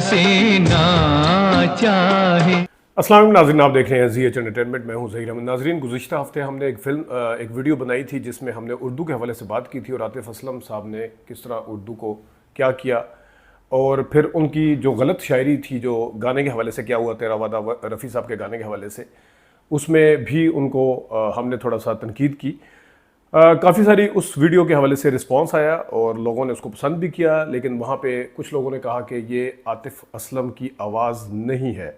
हसीना चाहे। अस्सलाम वालेकुम नाज़रीन, आप देख रहे हैं ज़ी एंटरटेनमेंट। मैं हूं ज़हीर अहमद। नाज़रीन, गुज़िश्ता हफ्ते हमने एक वीडियो बनाई थी जिसमें हमने उर्दू के हवाले से बात की थी और आतिफ़ असलम साहब ने किस तरह उर्दू को क्या किया और फिर उनकी जो गलत शायरी थी जो गाने के हवाले से क्या हुआ, तेरा वादा रफ़ी साहब के गाने के हवाले से, उसमें भी उनको हमने थोड़ा सा तनकीद की। काफ़ी सारी उस वीडियो के हवाले से रिस्पांस आया और लोगों ने उसको पसंद भी किया, लेकिन वहाँ पे कुछ लोगों ने कहा कि ये आतिफ़ असलम की आवाज़ नहीं है।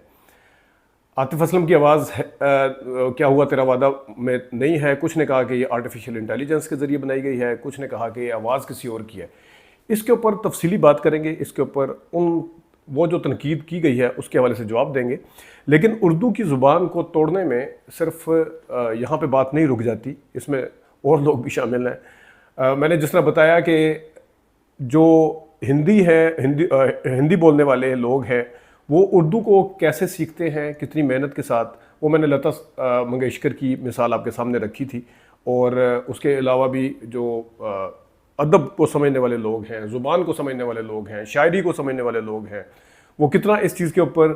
आतिफ़ असलम की आवाज़ क्या हुआ तेरा वादा में नहीं है। कुछ ने कहा कि ये आर्टिफिशियल इंटेलिजेंस के ज़रिए बनाई गई है, कुछ ने कहा कि ये आवाज़ किसी और की है। इसके ऊपर तफसीली बात करेंगे, इसके ऊपर वो जो तनकीद की गई है उसके हवाले से जवाब देंगे। लेकिन उर्दू की ज़ुबान को तोड़ने में सिर्फ यहाँ पे बात नहीं रुक जाती, इसमें और लोग भी शामिल हैं। मैंने जिस तरह बताया कि जो हिंदी है, हिंदी बोलने वाले लोग हैं, वो उर्दू को कैसे सीखते हैं, कितनी मेहनत के साथ, वो मैंने लता मंगेशकर की मिसाल आपके सामने रखी थी। और उसके अलावा भी जो अदब को समझने वाले लोग हैं, ज़ुबान को समझने वाले लोग हैं, शायरी को समझने वाले लोग हैं, वो कितना इस चीज़ के ऊपर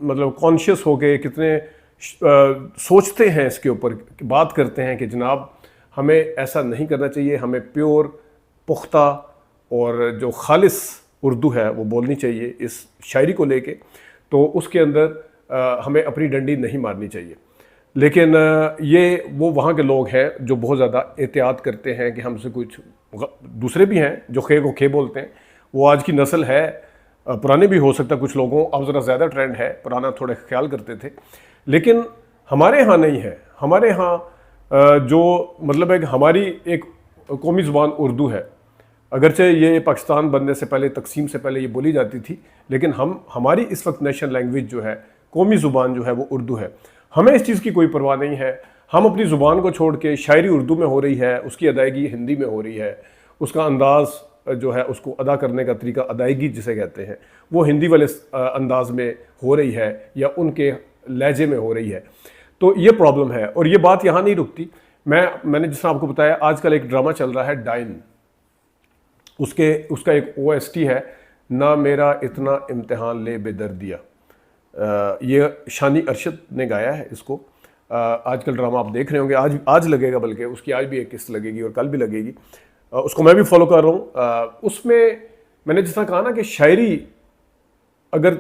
मतलब कॉन्शियस हो गए, कितने सोचते हैं, इसके ऊपर बात करते हैं कि जनाब हमें ऐसा नहीं करना चाहिए, हमें प्योर पुख्ता और जो खालिस उर्दू है वो बोलनी चाहिए इस शायरी को लेके। तो उसके अंदर हमें अपनी डंडी नहीं मारनी चाहिए। लेकिन ये वो वहाँ के लोग हैं जो बहुत ज़्यादा एहतियात करते हैं कि हमसे कुछ, दूसरे भी हैं जो खे को खे बोलते हैं, वो आज की नस्ल है, पुराने भी हो सकता कुछ लोगों, अब ज़रा ज़्यादा ट्रेंड है, पुराना थोड़े ख्याल करते थे। लेकिन हमारे यहाँ नहीं है। हमारे यहाँ जो मतलब है कि हमारी एक कौमी ज़ुबान उर्दू है। अगरचे ये पाकिस्तान बनने से पहले, तकसीम से पहले ये बोली जाती थी, लेकिन हमारी इस वक्त नेशनल लैंग्वेज जो है, कौमी ज़ुबान जो है वो उर्दू है। हमें इस चीज़ की कोई परवाह नहीं है। हम अपनी ज़ुबान को छोड़ के शायरी उर्दू में हो रही है, उसकी अदायगी हिंदी में हो रही है, उसका अंदाज़ जो है, उसको अदा करने का तरीका, अदायगी जिसे कहते हैं, वो हिंदी वाले अंदाज में हो रही है या उनके लहजे में हो रही है। तो ये प्रॉब्लम है और ये बात यहाँ नहीं रुकती। मैंने जिस तरह आपको बताया, आजकल एक ड्रामा चल रहा है डाइन, उसका एक OST है, ना मेरा इतना इम्तिहान ले बेदर्दिया। ये शानी अरशद ने गाया है इसको। आजकल ड्रामा आप देख रहे होंगे, आज लगेगा, बल्कि उसकी आज भी एक किस्त लगेगी और कल भी लगेगी। उसको मैं भी फॉलो कर रहा हूँ। उसमें मैंने जिस तरह कहा ना कि शायरी अगर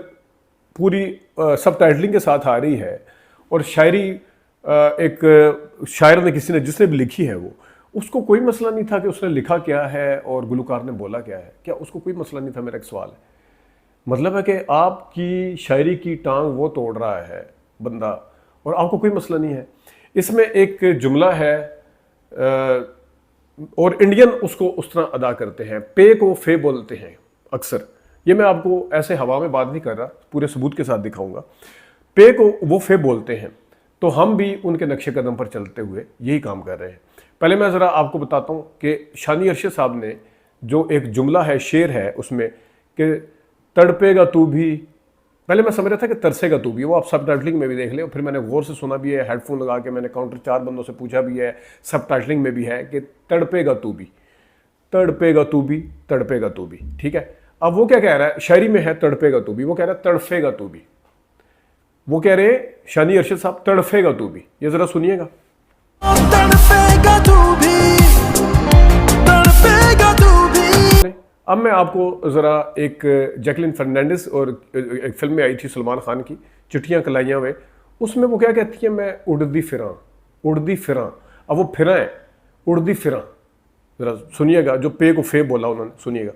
पूरी सब टाइटलिंग के साथ आ रही है और शायरी एक शायर ने, किसी ने, जिसने भी लिखी है, वो उसको कोई मसला नहीं था कि उसने लिखा क्या है और गुलकार ने बोला क्या है। क्या उसको कोई मसला नहीं था? मेरा एक सवाल है। मतलब है कि आपकी शायरी की टांग वो तोड़ रहा है बंदा और आपको कोई मसला नहीं है। इसमें एक जुमला है और इंडियन उसको उस तरह अदा करते हैं, पे को फे बोलते हैं अक्सर। ये मैं आपको ऐसे हवा में बात नहीं कर रहा, पूरे सबूत के साथ दिखाऊंगा। पे को वो फे बोलते हैं, तो हम भी उनके नक्शे कदम पर चलते हुए यही काम कर रहे हैं। पहले मैं ज़रा आपको बताता हूँ कि शानी अरशद साहब ने जो एक जुमला है, शेर है उसमें कि तड़पेगा तू भी, पहले मैं समझ रहा था कि तरसेगा तू भी, वो आप सब टाइटलिंग में भी देख लें। और फिर मैंने गौर से सुना भी है, हेडफोन लगा के मैंने काउंटर 4 बंदों से पूछा भी है, सब टाइटलिंग में भी है कि तड़पेगा तू भी, तड़पेगा तू भी, तड़पेगा तू भी। ठीक है, अब वो क्या कह रहा है? शायरी में है तड़पेगा तू भी, वो कह रहा है तड़फेगा तू भी। वो कह रहे हैं शानी अरशद साहब तड़फेगा तू भी। ये जरा सुनिएगा। अब मैं आपको ज़रा एक जैकलिन फर्नांडिस और एक फिल्म में आई थी सलमान खान की, चिट्ठियाँ कलाइयाँ में, उसमें वो क्या कहती है? मैं उड़दी फिरां, उड़दी फिरां। अब वो फिरां है, उड़दी फिरां। ज़रा सुनिएगा, जो पे को फे बोला उन्होंने, सुनिएगा।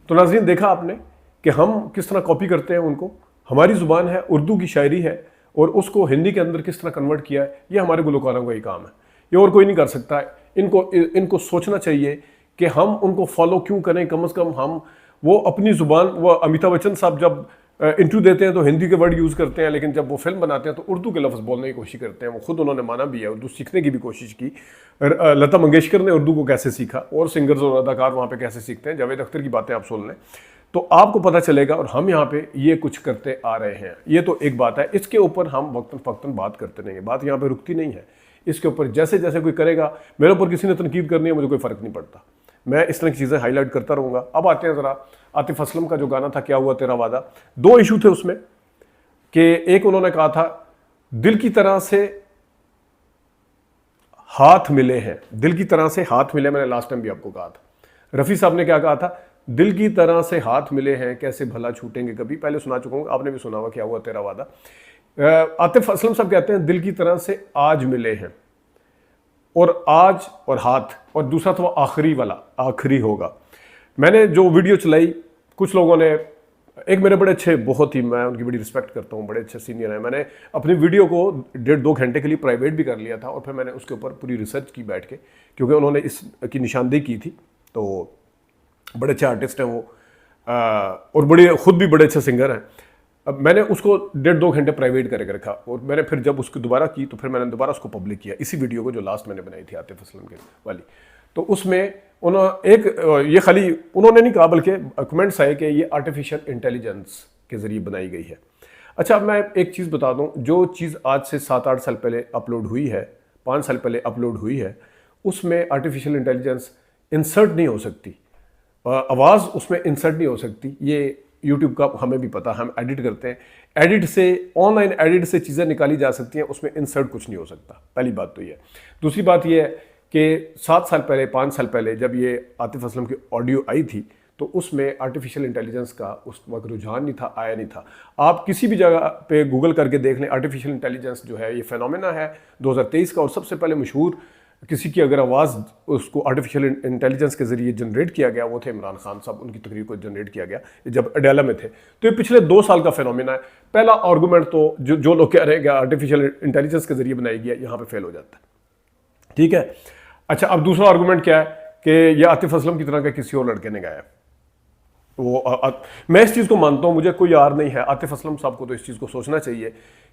तो नाज़रीन, देखा आपने कि हम किस तरह कॉपी करते हैं उनको। हमारी ज़ुबान है, उर्दू की शायरी है, और उसको हिंदी के अंदर किस तरह कन्वर्ट किया है, ये हमारे गुलकारों का ही काम है, ये और कोई नहीं कर सकता है। इनको सोचना चाहिए कि हम उनको फॉलो क्यों करें। कम से कम हम वो अपनी ज़ुबान, वो अमिताभ बच्चन साहब जब इंटरव्यू देते हैं तो हिंदी के वर्ड यूज़ करते हैं, लेकिन जब वो फिल्म बनाते हैं तो उर्दू के लफ्ज़ बोलने की कोशिश करते हैं। वो खुद उन्होंने माना भी है, उर्दू सीखने की भी कोशिश की। लता मंगेशकर ने उर्दू को कैसे सीखा और सिंगर्स और अदाकार वहाँ पे कैसे सीखते हैं, जावेद अख्तर की बातें आप सुन लें तो आपको पता चलेगा। और हम यहाँ पे ये कुछ करते आ रहे हैं, ये तो एक बात है। इसके ऊपर हम वक्तन फ़क्तन बात करते रहेंगे, बात यहाँ पे रुकती नहीं है। इसके ऊपर जैसे जैसे कोई करेगा, मेरे ऊपर किसी ने तनकीद करनी है, मुझे कोई फ़र्क नहीं पड़ता। मैं इस तरह की चीज़ें हाईलाइट करता रहूँगा। अब आते हैं ज़रा आतिफ असलम का जो गाना था क्या हुआ तेरा वादा। दो इशू थे उसमें कि एक उन्होंने कहा था दिल की तरह से हाथ मिले हैं, दिल की तरह से हाथ मिले, मैंने लास्ट टाइम भी आपको कहा था। रफ़ी साहब ने क्या कहा था, दिल की तरह से हाथ मिले हैं कैसे भला छूटेंगे कभी, पहले सुना चुका हूँ, आपने भी सुना हुआ क्या हुआ तेरा वादा। आतिफ असलम साहब कहते हैं दिल की तरह से आज मिले हैं, और आज और हाथ, और दूसरा था वो आखिरी वाला, आखिरी होगा। मैंने जो वीडियो चलाई, कुछ लोगों ने, एक मेरे बड़े अच्छे, बहुत ही मैं उनकी बड़ी रिस्पेक्ट करता हूँ, बड़े अच्छे सीनियर हैं, मैंने अपनी वीडियो को 1.5-2 घंटे के लिए प्राइवेट भी कर लिया था, और फिर मैंने उसके ऊपर पूरी रिसर्च की बैठ के, क्योंकि उन्होंने इसकी निशानदेही की थी। तो बड़े अच्छे आर्टिस्ट हैं वो, और बड़े खुद भी बड़े अच्छे सिंगर हैं। अब मैंने उसको 1.5-2 घंटे प्राइवेट करके रखा, और मैंने फिर जब उसको दोबारा की तो फिर मैंने दोबारा उसको पब्लिक किया, इसी वीडियो को जो लास्ट मैंने बनाई थी आतिफ असलम के वाली। तो उसमें उन्होंने ये खाली उन्होंने नहीं कहा, बल्कि कमेंट्स आए कि ये आर्टिफिशियल इंटेलिजेंस के ज़रिए बनाई गई है। अच्छा, अब मैं एक चीज़ बता दूं, जो चीज़ आज से 7-8 साल पहले अपलोड हुई है, 5 साल पहले अपलोड हुई है, उसमें आर्टिफिशियल इंटेलिजेंस इंसर्ट नहीं हो सकती, आवाज़ उसमें इंसर्ट नहीं हो सकती। ये यूट्यूब का हमें भी पता, हम एडिट करते हैं, एडिट से, ऑनलाइन एडिट से चीज़ें निकाली जा सकती हैं, उसमें इंसर्ट कुछ नहीं हो सकता। पहली बात तो ये है। दूसरी बात ये है कि 7 साल पहले, 5 साल पहले जब ये आतिफ असलम की ऑडियो आई थी, तो उसमें आर्टिफिशियल इंटेलिजेंस का उस वक्त रुझान नहीं था, आया नहीं था। आप किसी भी जगह पे गूगल करके देख लें, आर्टिफिशियल इंटेलिजेंस जो है ये फेनोमेना है 2023 का, और सबसे पहले मशहूर किसी की अगर आवाज़ उसको आर्टिफिशियल इंटेलिजेंस के ज़रिए जनरेट किया गया, वो थे इमरान खान साहब, उनकी तकरीर को जनरेट किया गया जब अडेला में थे। तो ये पिछले 2 साल का फेनोमेना है। पहला आर्गूमेंट तो जो लोग कह रहे हैं कि आर्टिफिशियल इंटेलिजेंस के ज़रिए बनाई गया, यहाँ पर फेल हो जाता है। ठीक है। अच्छा, अब दूसरा आर्गूमेंट क्या है कि ये आतिफ असलम की तरह का किसी और लड़के ने गाया। मैं इस चीज़ को मानता हूँ, मुझे कोई यार नहीं है, आतिफ असलम साहब को तो इस चीज़ को सोचना चाहिए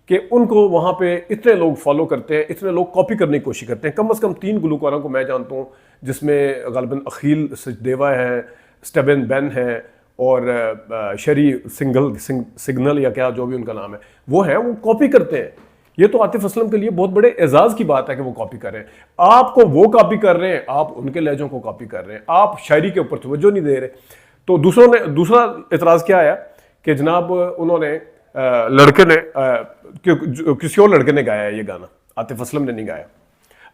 कि उनको वहाँ पे इतने लोग फॉलो करते हैं, इतने लोग कॉपी करने की कोशिश करते हैं। कम से कम 3 गुलकारों को मैं जानता हूँ, जिसमें गालिबन अखील सचदेवा है, स्टेबन बेन है, और शरी सिग्नल या क्या जो भी उनका नाम है, वो है, वो कॉपी करते हैं। ये तो आतिफ असलम के लिए बहुत बड़े एजाज़ की बात है कि वो कॉपी कर रहे हैं। आपको वो कॉपी कर रहे हैं, आप उनके लहजों को कॉपी कर रहे हैं, आप शायरी के ऊपर तवज्जो नहीं दे रहे। तो दूसरा एतराज़ क्या आया कि जनाब उन्होंने लड़के ने किसी और लड़के ने गाया है ये गाना, आतिफ असलम ने नहीं गाया।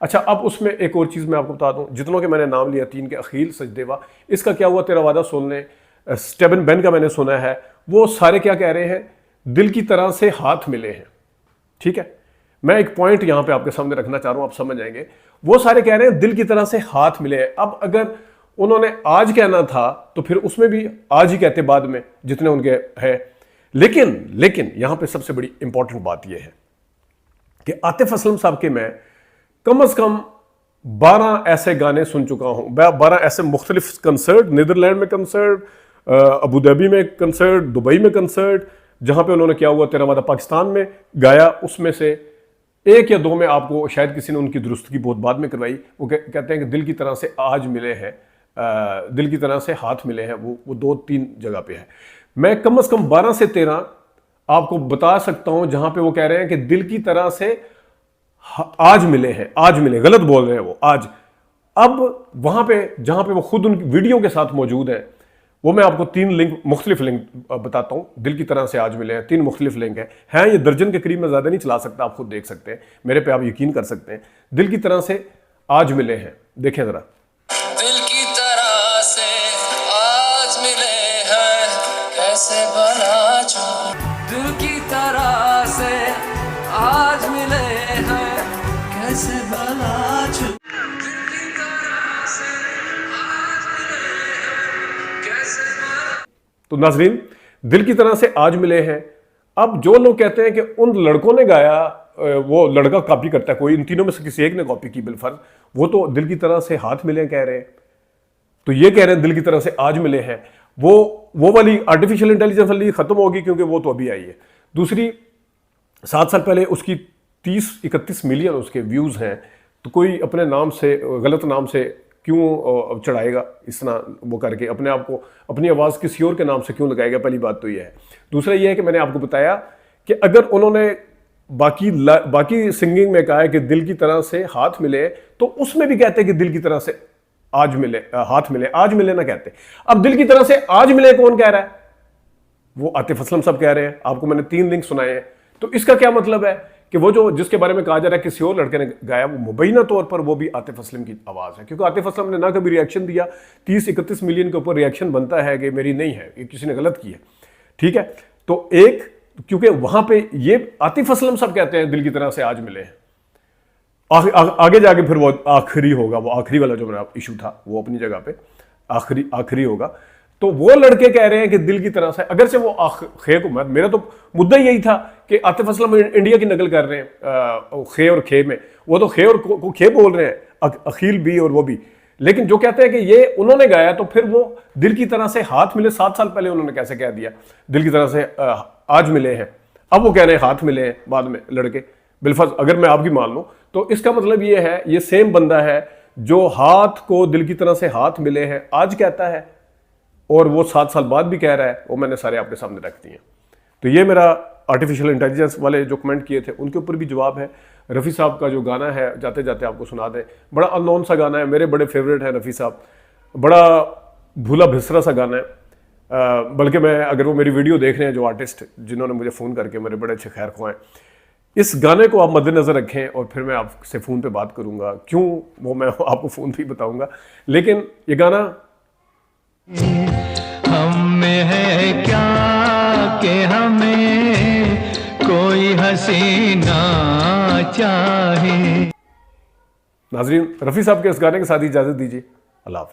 अच्छा, अब उसमें एक और चीज़ मैं आपको बता दूं, जितनों के मैंने नाम लिया, 3 के अखील सचदेवा, इसका क्या हुआ तेरा वादा सुन लें, स्टेबन बेन का मैंने सुना है, वो सारे क्या कह रहे हैं, दिल की तरह से हाथ मिले हैं। ठीक है, मैं एक पॉइंट यहां पे आपके सामने रखना चाह रहा हूं, आप समझ जाएंगे। वो सारे कह रहे हैं दिल की तरह से हाथ मिले हैं। अब अगर उन्होंने आज कहना था तो फिर उसमें भी आज ही कहते बाद में, जितने उनके हैं। लेकिन यहां पे सबसे बड़ी इंपॉर्टेंट बात यह है कि आतिफ असलम साहब के मैं कम से कम 12 ऐसे गाने सुन चुका हूं, 12 ऐसे मुख्तलिफ कंसर्ट, नीदरलैंड में कंसर्ट, अबू धाबी में कंसर्ट, दुबई में कंसर्ट, जहां पे उन्होंने क्या हुआ तेरा वादा पाकिस्तान में गाया, उसमें से 1 या 2 में आपको शायद किसी ने उनकी दुरुस्तगी बहुत बाद में करवाई। वो कहते हैं कि दिल की तरह से आज मिले हैं, दिल की तरह से हाथ मिले हैं, वो 2-3 जगह पे है। मैं कम से कम 12 से 13 आपको बता सकता हूं जहां पे वो कह रहे हैं कि दिल की तरह से आज मिले हैं, आज मिले, गलत बोल रहे हैं वो आज। अब वहां पे जहां पे वो खुद उनकी वीडियो के साथ मौजूद है, वो मैं आपको 3 लिंक, मुख्तलिफ लिंक बताता हूँ। दिल की तरह से आज मिले हैं, 3 मुख्तलिफ लिंक हैं, ये दर्जन के करीब, मैं ज़्यादा नहीं चला सकता, आप खुद देख सकते हैं, मेरे पे आप यकीन कर सकते हैं। दिल की तरह से आज मिले हैं, देखें ज़रा। दिल की तरह से आज मिले हैं, कैसे भला छू, दिल की तरह से आज मिले हैं, कैसे भला छू, दिल की तरह से आज मिले हैं, कैसे भला। तो नाज़रीन, दिल की तरह से आज मिले हैं। अब जो लोग कहते हैं कि उन लड़कों ने गाया, वो लड़का कॉपी करता है, कोई इन तीनों में से किसी एक ने कॉपी की बिलफर्ज, वो तो दिल की तरह से हाथ मिले कह रहे हैं। तो ये कह रहे हैं दिल की तरह से आज मिले हैं, वो वाली आर्टिफिशियल इंटेलिजेंस वाली खत्म होगी, क्योंकि वो तो अभी आई है। दूसरी, 7 साल पहले उसकी 30-31 मिलियन उसके व्यूज़ हैं, तो कोई अपने नाम से, गलत नाम से क्यों चढ़ाएगा इस तरह वो करके, अपने आप को, अपनी आवाज़ किसी और के नाम से क्यों लगाएगा। पहली बात तो ये है। दूसरा ये है कि मैंने आपको बताया कि अगर उन्होंने बाकी सिंगिंग में कहा है कि दिल की तरह से हाथ मिले, तो उसमें भी कहते हैं कि दिल की तरह से आज मिले हाथ मिले, आज मिले ना कहते। अब दिल की तरह से आज मिले कौन कह रहा है? वो आतिफ असलम साहब कह रहे हैं। आपको मैंने 3 लिंक सुनाए हैं। तो इसका क्या मतलब है कि वो जो जिसके बारे में कहा जा रहा है किसी और लड़के ने गाया, वो मुबैना तौर पर वो भी आतिफ असलम की आवाज़ है, क्योंकि आतिफ असलम ने ना कभी रिएक्शन दिया। 30-31 मिलियन के ऊपर रिएक्शन बनता है कि मेरी नहीं है, ये किसी ने गलत की है, ठीक है। तो एक, क्योंकि वहां पे ये आतिफ असलम साहब कहते हैं दिल की तरह से आज मिले हैं, आगे जाके फिर वो आखिरी होगा, वो आखिरी वाला जो मेरा इशू था वो अपनी जगह पे आखिरी होगा। तो वो लड़के कह रहे हैं कि दिल की तरह से, अगर से वो खे को, मेरा तो मुद्दा यही था कि आतिफ असलम इंडिया की नकल कर रहे हैं खे और खे में, वो तो खे और को खे बोल रहे हैं, अखिल भी और वो भी। लेकिन जो कहते हैं कि ये उन्होंने गाया, तो फिर वो दिल की तरह से हाथ मिले 7 साल पहले उन्होंने कैसे कह दिया दिल की तरह से आज मिले हैं, अब वो कह रहे हैं हाथ मिले हैं बाद में लड़के। बिलफर्ज अगर मैं आपकी मान लूं तो इसका मतलब ये है, ये सेम बंदा है जो हाथ को दिल की तरह से हाथ मिले हैं आज कहता है, और वो 7 साल बाद भी कह रहा है। वो मैंने सारे आपके सामने रख दिए। तो ये मेरा आर्टिफिशियल इंटेलिजेंस वाले जो कमेंट किए थे उनके ऊपर भी जवाब है। रफ़ी साहब का जो गाना है, जाते जाते आपको सुना दें, बड़ा अननोन सा गाना है, मेरे बड़े फेवरेट है रफ़ी साहब, बड़ा भूला भिसरा सा गाना है। बल्कि मैं, अगर वो मेरी वीडियो देख रहे हैं जो आर्टिस्ट जिन्होंने मुझे फ़ोन करके मेरे बड़े अच्छे खैर ख्वाह हैं, इस गाने को आप मद्देनज़र रखें और फिर मैं आपसे फ़ोन पे बात करूँगा, क्यों वो मैं आपको फ़ोन भी बताऊँगा। लेकिन ये गाना हम में है क्या कि हमें कोई हसीना चाहे। नाजरीन, रफ़ी साहब के इस गाने के साथ ही इजाज़त दीजिए। अल्लाह हाफ़िज़।